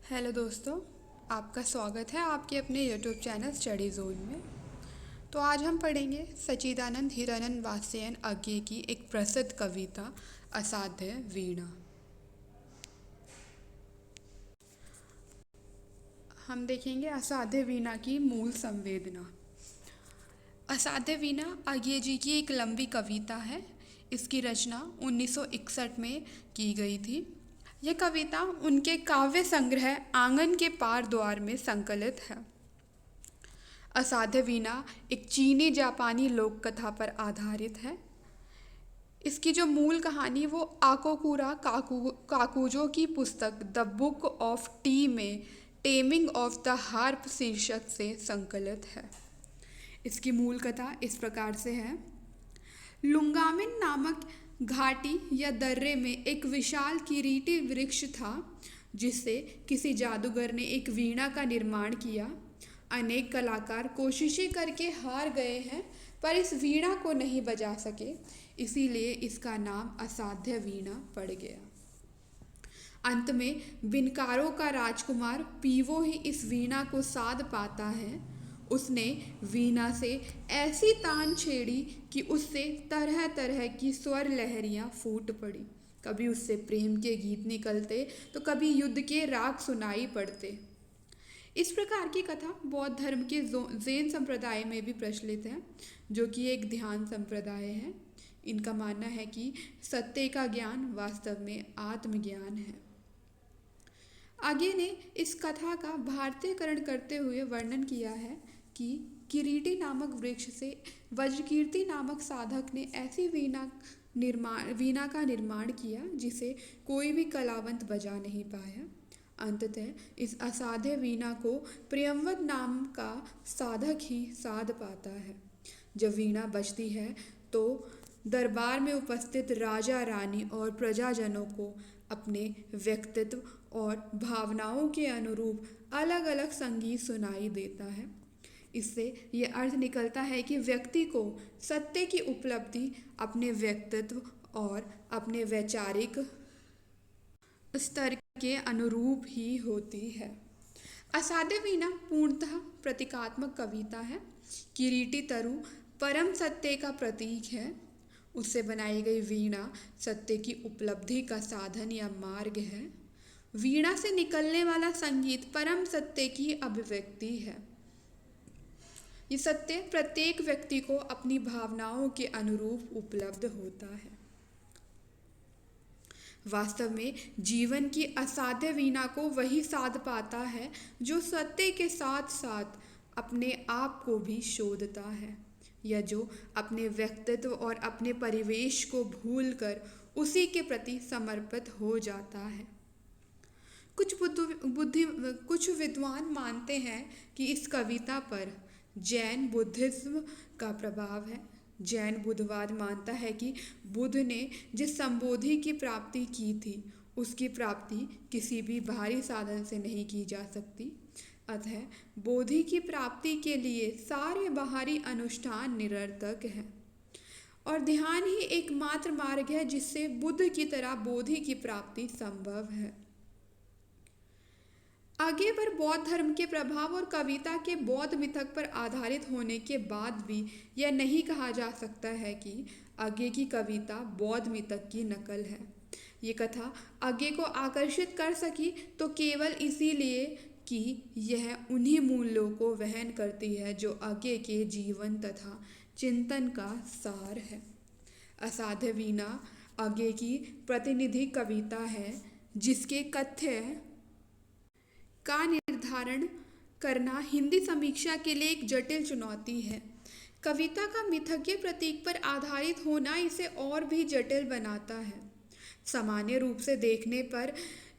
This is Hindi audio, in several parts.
हेलो दोस्तों, आपका स्वागत है आपके अपने यूट्यूब चैनल स्टडी जोन में। तो आज हम पढ़ेंगे सच्चिदानंद हिरानंद वात्स्यायन अज्ञे की एक प्रसिद्ध कविता असाध्य वीणा। हम देखेंगे असाध्य वीणा की मूल संवेदना। असाध्य वीणा अज्ञे जी की एक लंबी कविता है। इसकी रचना 1961 में की गई थी। यह कविता उनके काव्य संग्रह आंगन के पार द्वार में संकलित है। असाध्य वीणा एक चीनी जापानी लोक कथा पर आधारित है। इसकी जो मूल कहानी वो आकोकुरा काकुजो की पुस्तक द बुक ऑफ टी में टेमिंग ऑफ द हार्प शीर्षक से संकलित है। इसकी मूल कथा इस प्रकार से है। लुंगामिन नामक घाटी या दर्रे में एक विशाल किरीटी वृक्ष था, जिससे किसी जादूगर ने एक वीणा का निर्माण किया। अनेक कलाकार कोशिशें करके हार गए हैं, पर इस वीणा को नहीं बजा सके, इसीलिए इसका नाम असाध्य वीणा पड़ गया। अंत में बिनकारों का राजकुमार पीवो ही इस वीणा को साध पाता है। उसने वीणा से ऐसी तान छेड़ी कि उससे तरह तरह की स्वर लहरियां फूट पड़ी। कभी उससे प्रेम के गीत निकलते तो कभी युद्ध के राग सुनाई पड़ते। इस प्रकार की कथा बौद्ध धर्म के जैन संप्रदाय में भी प्रचलित है, जो कि एक ध्यान संप्रदाय है। इनका मानना है कि सत्य का ज्ञान वास्तव में आत्मज्ञान है। आगे ने इस कथा का भारतीयकरण करते हुए वर्णन किया है कि किरीटी नामक वृक्ष से वज्रकीर्ति नामक साधक ने ऐसी वीणा का निर्माण किया जिसे कोई भी कलावंत बजा नहीं पाया। अंततः इस असाध्य वीणा को प्रियंवद नाम का साधक ही साध पाता है। जब वीणा बजती है तो दरबार में उपस्थित राजा रानी और प्रजाजनों को अपने व्यक्तित्व और भावनाओं के अनुरूप अलग अलग संगीत सुनाई देता है। इससे ये अर्थ निकलता है कि व्यक्ति को सत्य की उपलब्धि अपने व्यक्तित्व और अपने वैचारिक स्तर के अनुरूप ही होती है। असाध्य वीणा पूर्णतः प्रतीकात्मक कविता है। किरीटी तरु परम सत्य का प्रतीक है। उससे बनाई गई वीणा सत्य की उपलब्धि का साधन या मार्ग है। वीणा से निकलने वाला संगीत परम सत्य की अभिव्यक्ति है। ये सत्य प्रत्येक व्यक्ति को अपनी भावनाओं के अनुरूप उपलब्ध होता है। वास्तव में जीवन की असाध्य वीणा को वही साध पाता है जो सत्य के साथ साथ अपने आप को भी शोधता है, या जो अपने व्यक्तित्व और अपने परिवेश को भूलकर उसी के प्रति समर्पित हो जाता है। कुछ विद्वान मानते हैं कि इस कविता पर जैन बुद्धिज्म का प्रभाव है। जैन बुद्धवाद मानता है कि बुद्ध ने जिस संबोधि की प्राप्ति की थी, उसकी प्राप्ति किसी भी बाहरी साधन से नहीं की जा सकती। अतः बोधि की प्राप्ति के लिए सारे बाहरी अनुष्ठान निरर्थक हैं और ध्यान ही एकमात्र मार्ग है जिससे बुद्ध की तरह बोधि की प्राप्ति संभव है। आगे पर बौद्ध धर्म के प्रभाव और कविता के बौद्ध मिथक पर आधारित होने के बाद भी यह नहीं कहा जा सकता है कि आगे की कविता बौद्ध मिथक की नकल है। ये कथा आगे को आकर्षित कर सकी तो केवल इसीलिए कि यह उन्हीं मूल्यों को वहन करती है जो आगे के जीवन तथा चिंतन का सार है। असाध्य वीणा आगे की प्रतिनिधि कविता है, जिसके कथ्य का निर्धारण करना हिंदी समीक्षा के लिए एक जटिल चुनौती है। कविता का मिथकीय प्रतीक पर आधारित होना इसे और भी जटिल बनाता है। सामान्य रूप से देखने पर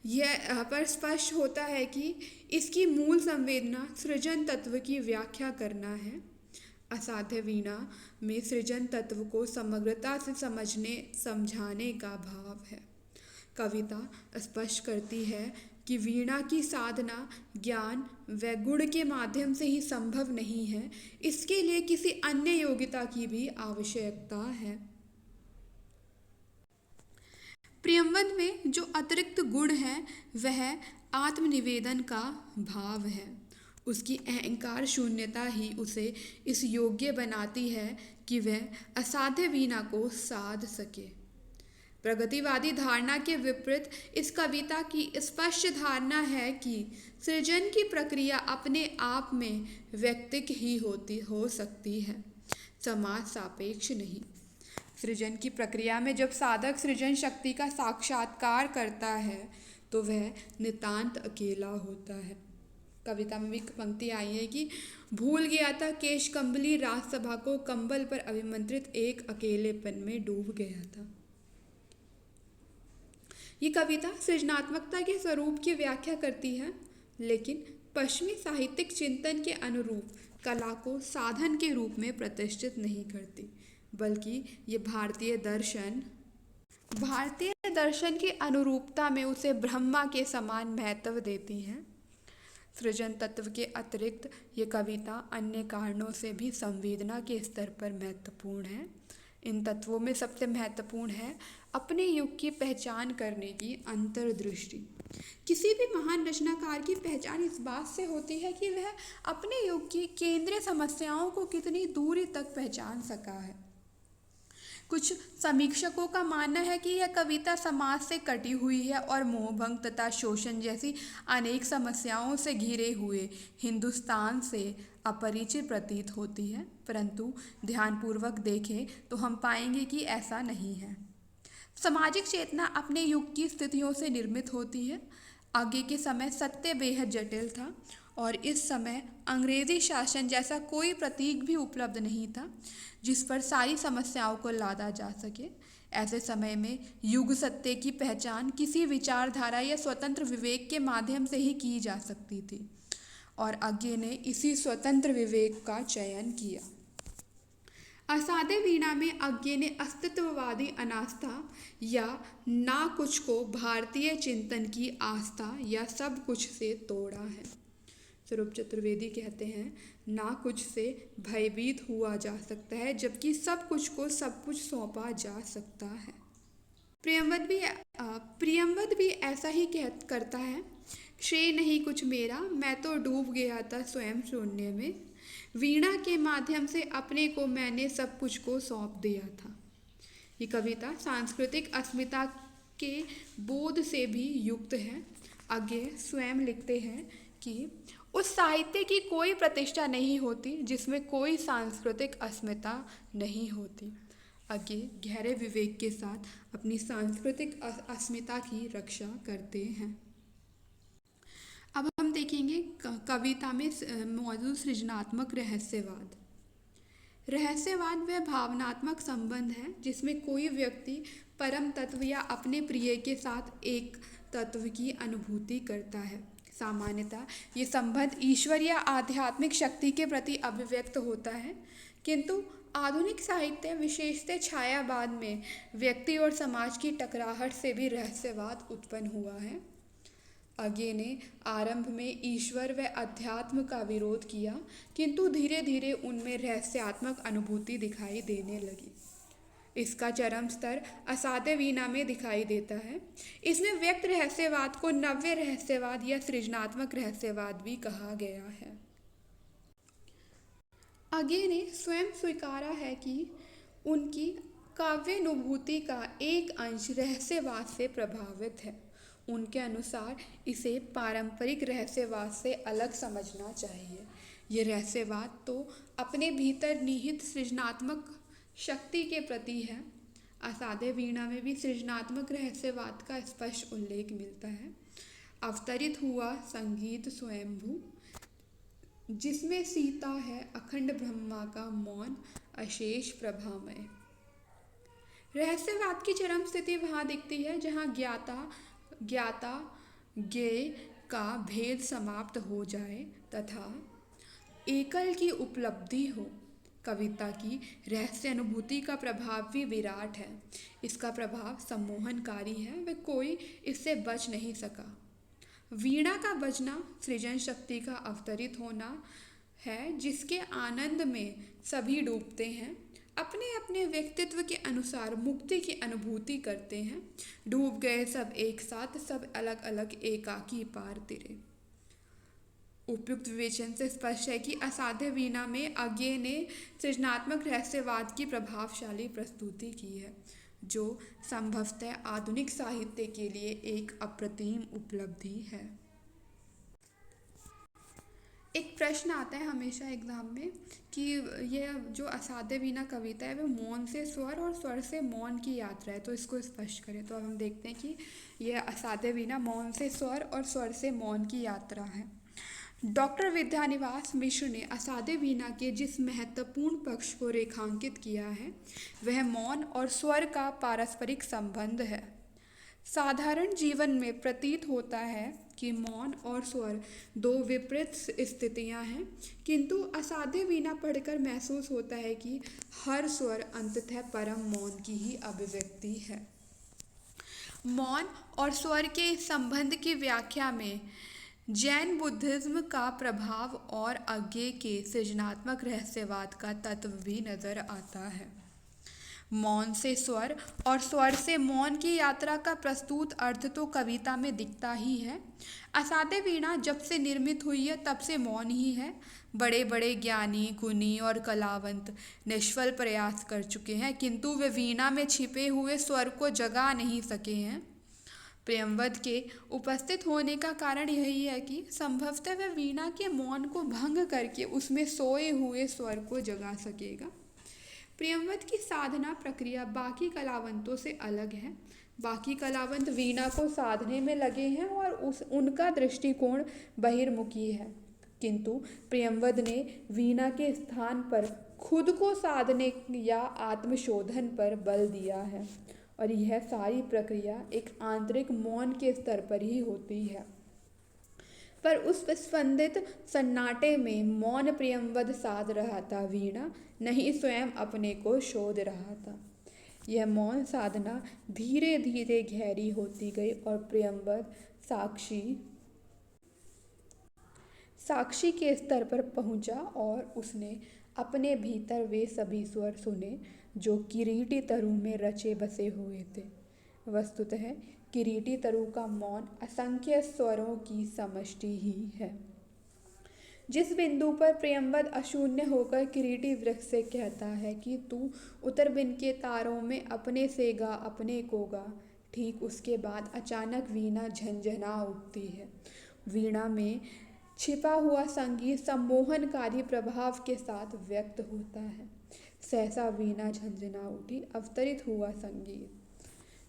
यह पर स्पष्ट होता है कि इसकी मूल संवेदना सृजन तत्व की व्याख्या करना है। असाध्य वीणा में सृजन तत्व को समग्रता से समझाने का भाव है। कविता स्पष्ट करती है कि वीणा की साधना ज्ञान व गुण के माध्यम से ही संभव नहीं है, इसके लिए किसी अन्य योग्यता की भी आवश्यकता है। प्रियंवद में जो अतिरिक्त गुण है वह आत्मनिवेदन का भाव है। उसकी अहंकार शून्यता ही उसे इस योग्य बनाती है कि वह असाध्य वीणा को साध सके। प्रगतिवादी धारणा के विपरीत इस कविता की स्पष्ट धारणा है कि सृजन की प्रक्रिया अपने आप में व्यक्तिक ही हो सकती है, समाज सापेक्ष नहीं। सृजन की प्रक्रिया में जब साधक सृजन शक्ति का साक्षात्कार करता है तो वह नितांत अकेला होता है। कविता में भी एक पंक्ति आई है कि भूल गया था केश कंबली राजसभा को, कंबल पर अभिमंत्रित एक अकेलेपन में डूब गया था। ये कविता सृजनात्मकता के स्वरूप की व्याख्या करती है, लेकिन पश्चिमी साहित्यिक चिंतन के अनुरूप कला को साधन के रूप में प्रतिष्ठित नहीं करती, बल्कि ये भारतीय दर्शन की अनुरूपता में उसे ब्रह्मा के समान महत्व देती हैं। सृजन तत्व के अतिरिक्त ये कविता अन्य कारणों से भी संवेदना के स्तर पर महत्वपूर्ण है। इन तत्वों में सबसे महत्वपूर्ण है अपने युग की पहचान करने की अंतर्दृष्टि। किसी भी महान रचनाकार की पहचान इस बात से होती है कि वह अपने युग की केंद्रीय समस्याओं को कितनी दूरी तक पहचान सका है। कुछ समीक्षकों का मानना है कि यह कविता समाज से कटी हुई है और मोहभंग तथा शोषण जैसी अनेक समस्याओं से घिरे हुए हिंदुस्तान से अपरिचित प्रतीत होती है, परंतु ध्यानपूर्वक देखें तो हम पाएंगे कि ऐसा नहीं है। सामाजिक चेतना अपने युग की स्थितियों से निर्मित होती है। आगे के समय सत्य बेहद जटिल था और इस समय अंग्रेजी शासन जैसा कोई प्रतीक भी उपलब्ध नहीं था जिस पर सारी समस्याओं को लादा जा सके। ऐसे समय में युग सत्य की पहचान किसी विचारधारा या स्वतंत्र विवेक के माध्यम से ही की जा सकती थी और आगे ने इसी स्वतंत्र विवेक का चयन किया। असाध्य वीणा में अज्ञे ने अस्तित्ववादी अनास्था या ना कुछ को भारतीय चिंतन की आस्था या सब कुछ से तोड़ा है। स्वरूप चतुर्वेदी कहते हैं, ना कुछ से भयभीत हुआ जा सकता है जबकि सब कुछ को सब कुछ सौंपा जा सकता है। प्रियंवद भी ऐसा ही करता है। श्रेय नहीं कुछ मेरा, मैं तो डूब गया था स्वयं शून्य में, वीणा के माध्यम से अपने को मैंने सब कुछ को सौंप दिया था। ये कविता सांस्कृतिक अस्मिता के बोध से भी युक्त है। आगे स्वयं लिखते हैं कि उस साहित्य की कोई प्रतिष्ठा नहीं होती जिसमें कोई सांस्कृतिक अस्मिता नहीं होती। आगे गहरे विवेक के साथ अपनी सांस्कृतिक अस्मिता की रक्षा करते हैं। अब हम देखेंगे कविता में मौजूद सृजनात्मक रहस्यवाद। रहस्यवाद वह भावनात्मक संबंध है जिसमें कोई व्यक्ति परम तत्व या अपने प्रिय के साथ एक तत्व की अनुभूति करता है। सामान्यतः ये संबंध ईश्वर या आध्यात्मिक शक्ति के प्रति अभिव्यक्त होता है, किंतु आधुनिक साहित्य विशेषतः छायावाद में व्यक्ति और समाज की टकराहट से भी रहस्यवाद उत्पन्न हुआ है। आगे ने आरंभ में ईश्वर व अध्यात्म का विरोध किया, किंतु धीरे धीरे उनमें रहस्यात्मक अनुभूति दिखाई देने लगी। इसका चरम स्तर असाध्य वीणा में दिखाई देता है। इसमें व्यक्त रहस्यवाद को नव्य रहस्यवाद या सृजनात्मक रहस्यवाद भी कहा गया है। आगे ने स्वयं स्वीकारा है कि उनकी काव्यानुभूति का एक अंश रहस्यवाद से प्रभावित है। उनके अनुसार इसे पारंपरिक रहस्यवाद से अलग समझना चाहिए। ये रहस्यवाद तो अपने भीतर निहित सृजनात्मक शक्ति के प्रति है। असाध्य वीणा में भी सृजनात्मक रहस्यवाद का स्पष्ट उल्लेख मिलता है। अवतरित हुआ संगीत स्वयंभू, जिसमें सीता है अखंड ब्रह्मा का मौन अशेष प्रभामय। रहस्यवाद की चरम स्थिति वहाँ दिखती है जहाँ ज्ञाता ज्ञेय का भेद समाप्त हो जाए तथा एकल की उपलब्धि हो। कविता की रहस्य अनुभूति का प्रभाव भी विराट है। इसका प्रभाव सम्मोहनकारी है, वे कोई इससे बच नहीं सका। वीणा का बजना सृजन शक्ति का अवतरित होना है जिसके आनंद में सभी डूबते हैं। अपने अपने व्यक्तित्व के अनुसार मुक्ति की अनुभूति करते हैं। डूब गए सब एक साथ, सब अलग अलग एकाकी पार तिरे। उपयुक्त विवेचन से स्पष्ट है कि असाध्य वीणा में अज्ञे ने सृजनात्मक रहस्यवाद की प्रभावशाली प्रस्तुति की है, जो संभवतः आधुनिक साहित्य के लिए एक अप्रतिम उपलब्धि है। एक प्रश्न आता है हमेशा एग्जाम में कि यह जो असाध्य वीणा कविता है वो मौन से स्वर और स्वर से मौन की यात्रा है, तो इसको स्पष्ट करें। तो अब हम देखते हैं कि यह असाध्य वीणा मौन से स्वर और स्वर से मौन की यात्रा है। डॉक्टर विद्यानिवास मिश्र ने असाध्य वीणा के जिस महत्वपूर्ण पक्ष को रेखांकित किया है वह मौन और स्वर का पारस्परिक संबंध है। साधारण जीवन में प्रतीत होता है कि मौन और स्वर दो विपरीत स्थितियां हैं, किंतु असाध्य वीणा पढ़कर महसूस होता है कि हर स्वर अंततः परम मौन की ही अभिव्यक्ति है। मौन और स्वर के इस संबंध की व्याख्या में जैन बुद्धिज्म का प्रभाव और अज्ञे के सृजनात्मक रहस्यवाद का तत्व भी नजर आता है। मौन से स्वर और स्वर से मौन की यात्रा का प्रस्तुत अर्थ तो कविता में दिखता ही है। असाध्य वीणा जब से निर्मित हुई है तब से मौन ही है। बड़े बड़े ज्ञानी, गुणी और कलावंत निष्फल प्रयास कर चुके हैं, किंतु वे वीणा में छिपे हुए स्वर को जगा नहीं सके हैं। प्रियंवद के उपस्थित होने का कारण यही है कि संभवतः वह वीणा के मौन को भंग करके उसमें सोए हुए स्वर को जगा सकेगा। प्रियंवद की साधना प्रक्रिया बाकी कलावंतों से अलग है। बाकी कलावंत वीणा को साधने में लगे हैं और उनका दृष्टिकोण बहिर्मुखी है, किंतु प्रियंवद ने वीणा के स्थान पर खुद को साधने या आत्मशोधन पर बल दिया है, और यह सारी प्रक्रिया एक आंतरिक मौन के स्तर पर ही होती है। पर उस स्पंदित सन्नाटे में मौन प्रियंवद साध रहा था, वीणा नहीं स्वयं अपने को शोध रहा था। यह मौन साधना धीरे धीरे गहरी होती गई और प्रियंवद साक्षी के स्तर पर पहुंचा और उसने अपने भीतर वे सभी स्वर सुने जो किरीटी तरु में रचे बसे हुए थे। वस्तुतः किरीटी तरु का मौन असंख्य स्वरों की समष्टि ही है। जिस बिंदु पर प्रियंवद अशून्य होकर किरीटी वृक्ष से कहता है कि तू उतर बिन के तारों में अपने से गा अपने को गा, ठीक उसके बाद अचानक वीणा झंझना उठती है। वीणा में छिपा हुआ संगीत सम्मोहनकारी प्रभाव के साथ व्यक्त होता है। सहसा वीणा झंझना उठी, अवतरित हुआ संगीत।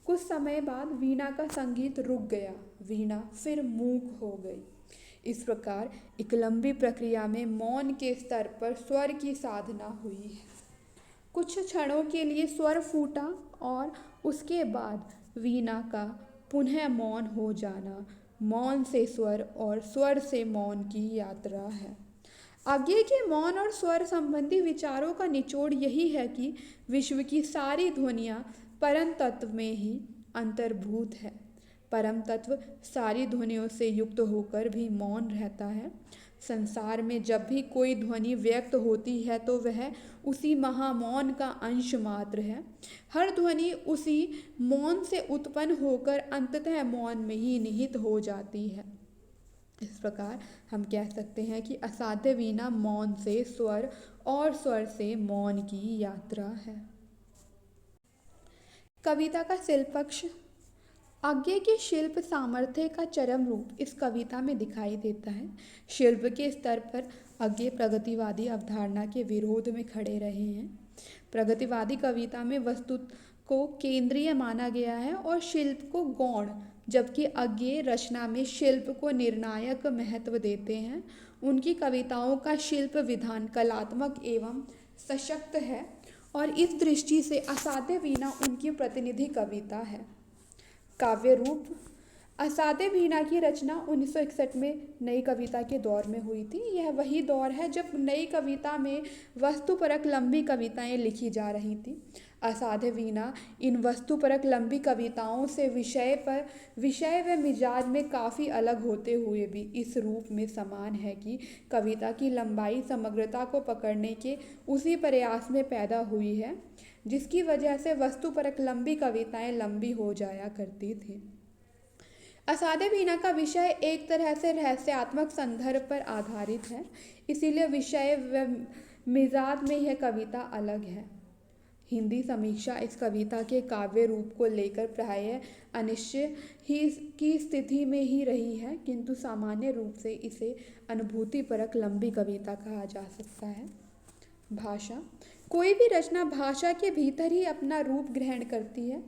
कुछ समय बाद वीणा का संगीत रुक गया, वीणा फिर मूक हो गई। इस प्रकार एक लंबी प्रक्रिया में मौन के स्तर पर स्वर की साधना हुई है। कुछ क्षणों के लिए स्वर फूटा और उसके बाद वीणा का पुनः मौन हो जाना मौन से स्वर और स्वर से मौन की यात्रा है। आगे के मौन और स्वर संबंधी विचारों का निचोड़ यही है कि विश्व की सारी ध्वनियाँ परम तत्व में ही अंतर्भूत है। परम तत्व सारी ध्वनियों से युक्त होकर भी मौन रहता है। संसार में जब भी कोई ध्वनि व्यक्त होती है तो वह उसी महामौन का अंश मात्र है। हर ध्वनि उसी मौन से उत्पन्न होकर अंततः मौन में ही निहित हो जाती है। इस प्रकार हम कह सकते हैं कि असाध्य वीणा मौन से स्वर और स्वर से मौन की यात्रा है। कविता का शिल्प पक्ष। आज्ञे के शिल्प सामर्थ्य का चरम रूप इस कविता में दिखाई देता है। शिल्प के स्तर पर आज्ञे प्रगतिवादी अवधारणा के विरोध में खड़े रहे हैं। प्रगतिवादी कविता में वस्तु को केंद्रीय माना गया है और शिल्प को गौण, जबकि आज्ञे रचना में शिल्प को निर्णायक महत्व देते हैं। उनकी कविताओं का शिल्प विधान कलात्मक एवं सशक्त है और इस दृष्टि से असाध्य वीणा उनकी प्रतिनिधि कविता है। काव्य रूप। असाध्य वीणा की रचना 1961 में नई कविता के दौर में हुई थी। यह वही दौर है जब नई कविता में वस्तुपरक लंबी कविताएं लिखी जा रही थी। असाध्य वीणा इन वस्तुपरक लंबी कविताओं से विषय व मिजाज में काफ़ी अलग होते हुए भी इस रूप में समान है कि कविता की लंबाई समग्रता को पकड़ने के उसी प्रयास में पैदा हुई है जिसकी वजह से वस्तुपरक लंबी कविताएं लंबी हो जाया करती थी। असाध्य वीणा का विषय एक तरह से रहस्यात्मक संदर्भ पर आधारित है, इसीलिए विषय व मिजाज में यह कविता अलग है। हिंदी समीक्षा इस कविता के काव्य रूप को लेकर प्रायः अनिश्चय ही की स्थिति में ही रही है, किंतु सामान्य रूप से इसे अनुभूतिपरक लंबी कविता कहा जा सकता है। भाषा कोई भी रचना भाषा के भीतर ही अपना रूप ग्रहण करती है।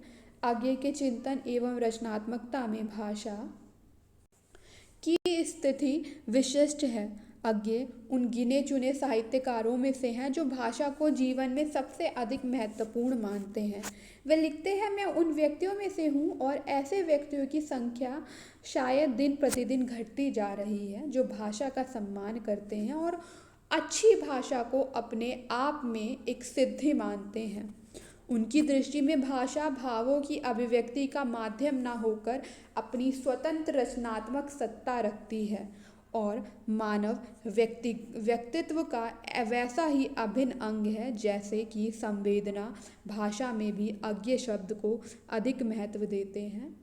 आगे के चिंतन एवं रचनात्मकता में भाषा की स्थिति विशिष्ट है। आगे उन गिने चुने साहित्यकारों में से हैं जो भाषा को जीवन में सबसे अधिक महत्वपूर्ण मानते हैं। वे लिखते हैं, मैं उन व्यक्तियों में से हूँ और ऐसे व्यक्तियों की संख्या शायद दिन प्रतिदिन घटती जा रही है जो भाषा का सम्मान करते हैं और अच्छी भाषा को अपने आप में एक सिद्धि मानते हैं। उनकी दृष्टि में भाषा भावों की अभिव्यक्ति का माध्यम न होकर अपनी स्वतंत्र रचनात्मक सत्ता रखती है और मानव व्यक्तित्व का वैसा ही अभिन्न अंग है जैसे कि संवेदना। भाषा में भी अज्ञेय शब्द को अधिक महत्व देते हैं।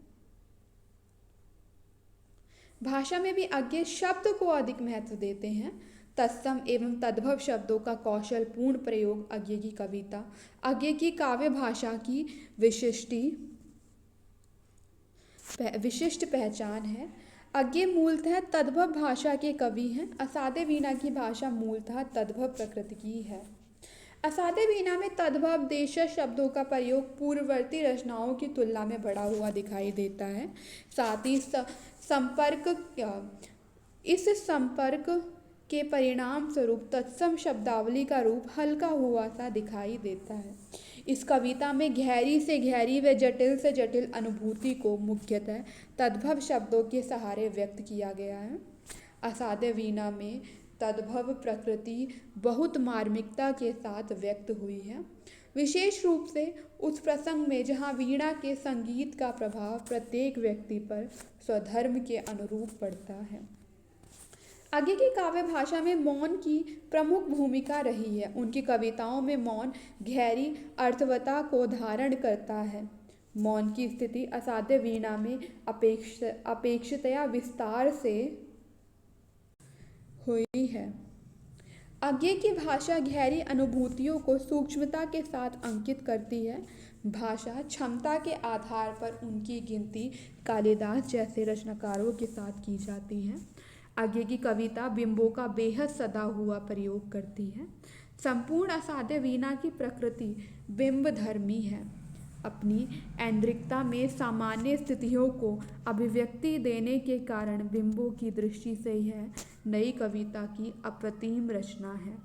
भाषा में भी अज्ञेय शब्द को अधिक महत्व देते हैं। तत्सम एवं तद्भव शब्दों का कौशल पूर्ण प्रयोग अज्ञेय की कविता, अज्ञेय की काव्य भाषा की विशिष्ट पहचान है। अज्ञेय मूलतः तद्भव भाषा के कवि हैं। असाध्य वीणा की भाषा मूलतः तद्भव प्रकृति की है। असाध्य वीणा में तद्भव देशज शब्दों का प्रयोग पूर्ववर्ती रचनाओं की तुलना में बढ़ा हुआ दिखाई देता है। साथ ही इस संपर्क के परिणाम स्वरूप तत्सम शब्दावली का रूप हल्का हुआ सा दिखाई देता है। इस कविता में गहरी से गहरी व जटिल से जटिल अनुभूति को मुख्यतः तद्भव शब्दों के सहारे व्यक्त किया गया है। असाध्य वीणा में तद्भव प्रकृति बहुत मार्मिकता के साथ व्यक्त हुई है, विशेष रूप से उस प्रसंग में जहाँ वीणा के संगीत का प्रभाव प्रत्येक व्यक्ति पर स्वधर्म के अनुरूप पड़ता है। आगे की काव्य भाषा में मौन की प्रमुख भूमिका रही है। उनकी कविताओं में मौन गहरी अर्थवत्ता को धारण करता है। मौन की स्थिति असाध्य वीणा में अपेक्षितया विस्तार से हुई है। आगे की भाषा गहरी अनुभूतियों को सूक्ष्मता के साथ अंकित करती है। भाषा क्षमता के आधार पर उनकी गिनती कालिदास जैसे रचनाकारों के साथ की जाती है। आगे की कविता बिंबों का बेहद सदा हुआ प्रयोग करती है। संपूर्ण असाध्य वीणा की प्रकृति बिंब धर्मी है। अपनी ऐन्द्रिकता में सामान्य स्थितियों को अभिव्यक्ति देने के कारण बिंबों की दृष्टि से यह नई कविता की अप्रतिम रचना है।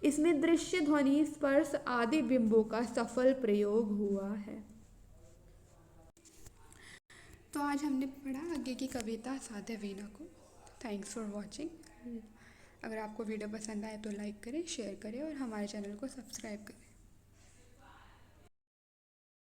इसमें दृश्य, ध्वनि, स्पर्श आदि बिंबों का सफल प्रयोग हुआ है। तो आज हमने पढ़ा आगे की कविता असाध्य वीणा को। Thanks for watching. अगर आपको वीडियो पसंद आए तो लाइक करें, शेयर करें और हमारे चैनल को सब्सक्राइब करें।